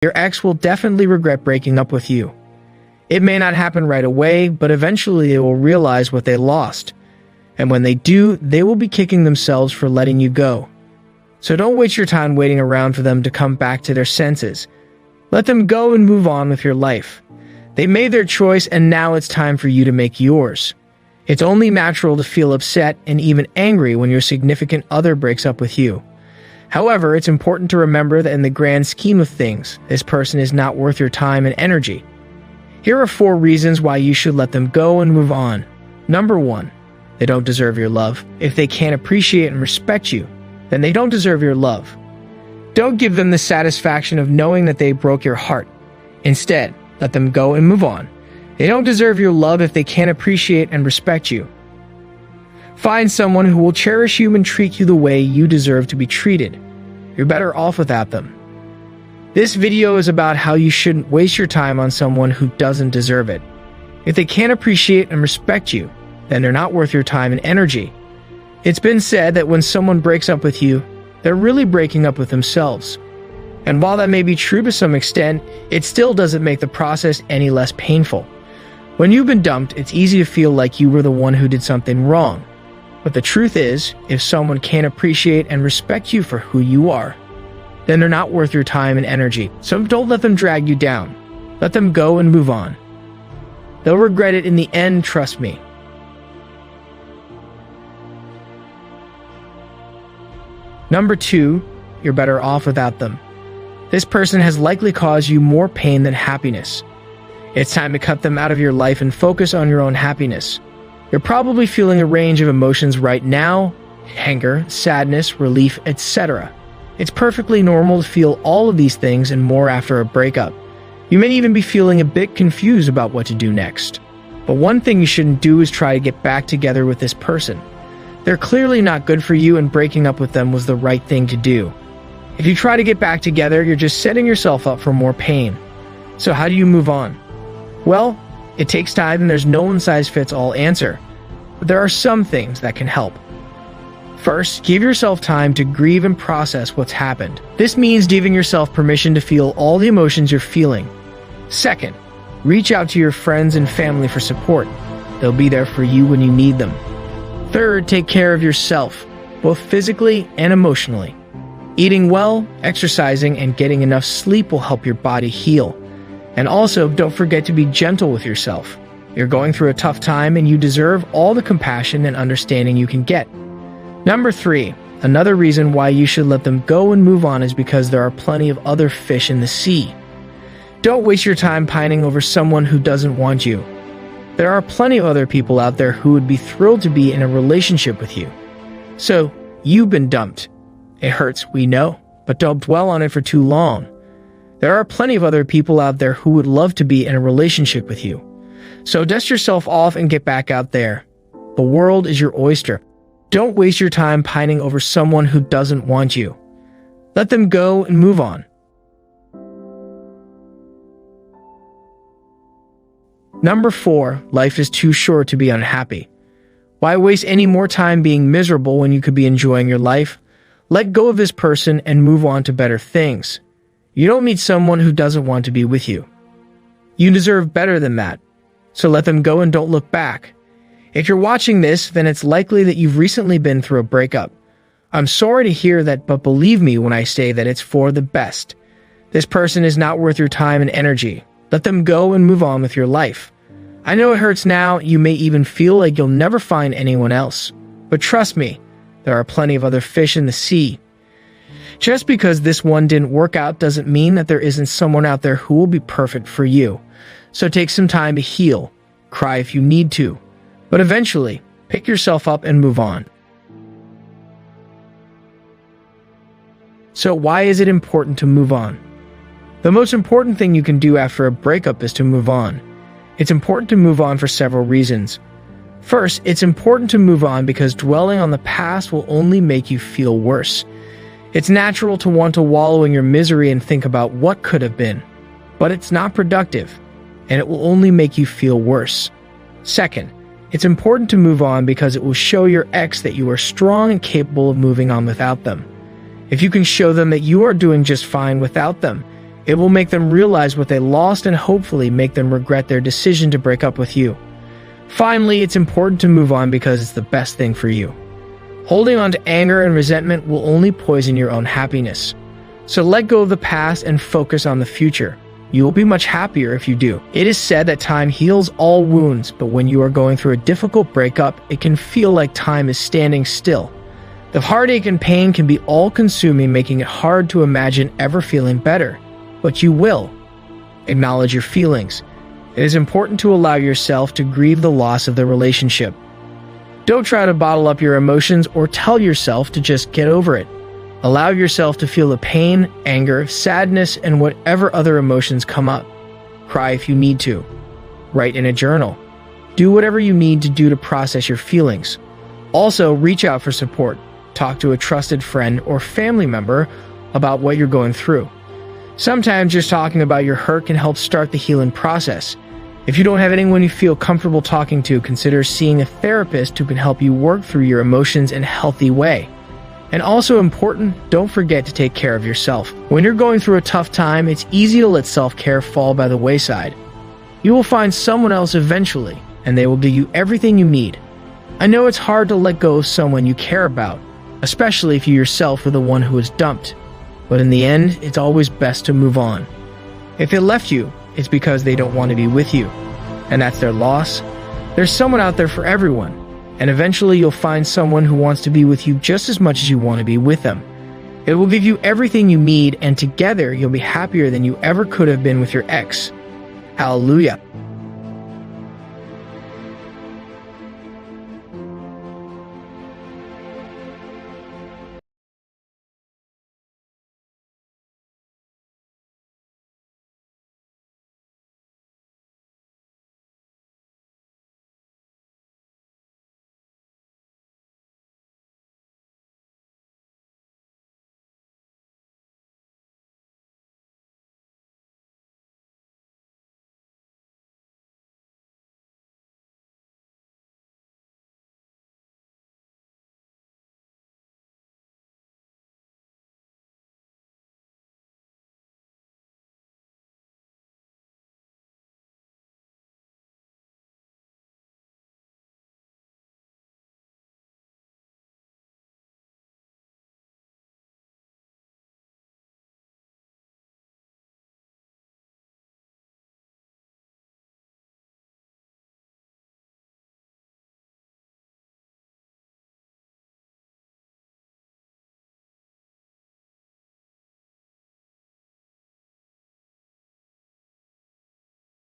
Your ex will definitely regret breaking up with you. It may not happen right away, but eventually they will realize what they lost. And when they do, they will be kicking themselves for letting you go. So don't waste your time waiting around for them to come back to their senses. Let them go and move on with your life. They made their choice, and now it's time for you to make yours. It's only natural to feel upset and even angry when your significant other breaks up with you. However, it's important to remember that in the grand scheme of things, this person is not worth your time and energy. Here are 4 reasons why you should let them go and move on. Number 1, they don't deserve your love. If they can't appreciate and respect you, then they don't deserve your love. Don't give them the satisfaction of knowing that they broke your heart. Instead, let them go and move on. They don't deserve your love if they can't appreciate and respect you. Find someone who will cherish you and treat you the way you deserve to be treated. You're better off without them. This video is about how you shouldn't waste your time on someone who doesn't deserve it. If they can't appreciate and respect you, then they're not worth your time and energy. It's been said that when someone breaks up with you, they're really breaking up with themselves. And while that may be true to some extent, it still doesn't make the process any less painful. When you've been dumped, it's easy to feel like you were the one who did something wrong. But the truth is, if someone can't appreciate and respect you for who you are, then they're not worth your time and energy. So don't let them drag you down. Let them go and move on. They'll regret it in the end, trust me. Number 2, you're better off without them. This person has likely caused you more pain than happiness. It's time to cut them out of your life and focus on your own happiness. You're probably feeling a range of emotions right now: anger, sadness, relief, etc. It's perfectly normal to feel all of these things and more after a breakup. You may even be feeling a bit confused about what to do next. But one thing you shouldn't do is try to get back together with this person. They're clearly not good for you, and breaking up with them was the right thing to do. If you try to get back together, you're just setting yourself up for more pain. So how do you move on? Well, it takes time and there's no one-size-fits-all answer. But there are some things that can help. First, give yourself time to grieve and process what's happened. This means giving yourself permission to feel all the emotions you're feeling. Second, reach out to your friends and family for support. They'll be there for you when you need them. Third, take care of yourself, both physically and emotionally. Eating well, exercising, and getting enough sleep will help your body heal. And also, don't forget to be gentle with yourself. You're going through a tough time and you deserve all the compassion and understanding you can get. Number 3, another reason why you should let them go and move on is because there are plenty of other fish in the sea. Don't waste your time pining over someone who doesn't want you. There are plenty of other people out there who would be thrilled to be in a relationship with you. So, you've been dumped. It hurts, we know, but don't dwell on it for too long. There are plenty of other people out there who would love to be in a relationship with you. So dust yourself off and get back out there. The world is your oyster. Don't waste your time pining over someone who doesn't want you. Let them go and move on. Number 4, life is too short to be unhappy. Why waste any more time being miserable when you could be enjoying your life? Let go of this person and move on to better things. You don't meet someone who doesn't want to be with you. You deserve better than that. So let them go and don't look back. If you're watching this, then it's likely that you've recently been through a breakup. I'm sorry to hear that, but believe me when I say that it's for the best. This person is not worth your time and energy. Let them go and move on with your life. I know it hurts now, you may even feel like you'll never find anyone else. But trust me, there are plenty of other fish in the sea. Just because this one didn't work out doesn't mean that there isn't someone out there who will be perfect for you. So take some time to heal, cry if you need to, but eventually, pick yourself up and move on. So why is it important to move on? The most important thing you can do after a breakup is to move on. It's important to move on for several reasons. First, it's important to move on because dwelling on the past will only make you feel worse. It's natural to want to wallow in your misery and think about what could have been, but it's not productive, and it will only make you feel worse. Second, it's important to move on because it will show your ex that you are strong and capable of moving on without them. If you can show them that you are doing just fine without them, It will make them realize what they lost and hopefully make them regret their decision to break up with you. Finally, it's important to move on because it's the best thing for you. Holding on to anger and resentment will only poison your own happiness. So let go of the past and focus on the future. You will be much happier if you do. It is said that time heals all wounds, but when you are going through a difficult breakup, it can feel like time is standing still. The heartache and pain can be all-consuming, making it hard to imagine ever feeling better. But you will. Acknowledge your feelings. It is important to allow yourself to grieve the loss of the relationship. Don't try to bottle up your emotions or tell yourself to just get over it. Allow yourself to feel the pain, anger, sadness, and whatever other emotions come up. Cry if you need to. Write in a journal. Do whatever you need to do to process your feelings. Also, reach out for support. Talk to a trusted friend or family member about what you're going through. Sometimes just talking about your hurt can help start the healing process. If you don't have anyone you feel comfortable talking to, consider seeing a therapist who can help you work through your emotions in a healthy way. And also important, don't forget to take care of yourself. When you're going through a tough time, it's easy to let self-care fall by the wayside. You will find someone else eventually, and they will give you everything you need. I know it's hard to let go of someone you care about, especially if you yourself were the one who was dumped. But in the end, it's always best to move on. If they left you, it's because they don't want to be with you, and that's their loss. There's someone out there for everyone, and eventually you'll find someone who wants to be with you just as much as you want to be with them. It will give you everything you need, and together you'll be happier than you ever could have been with your ex. Hallelujah.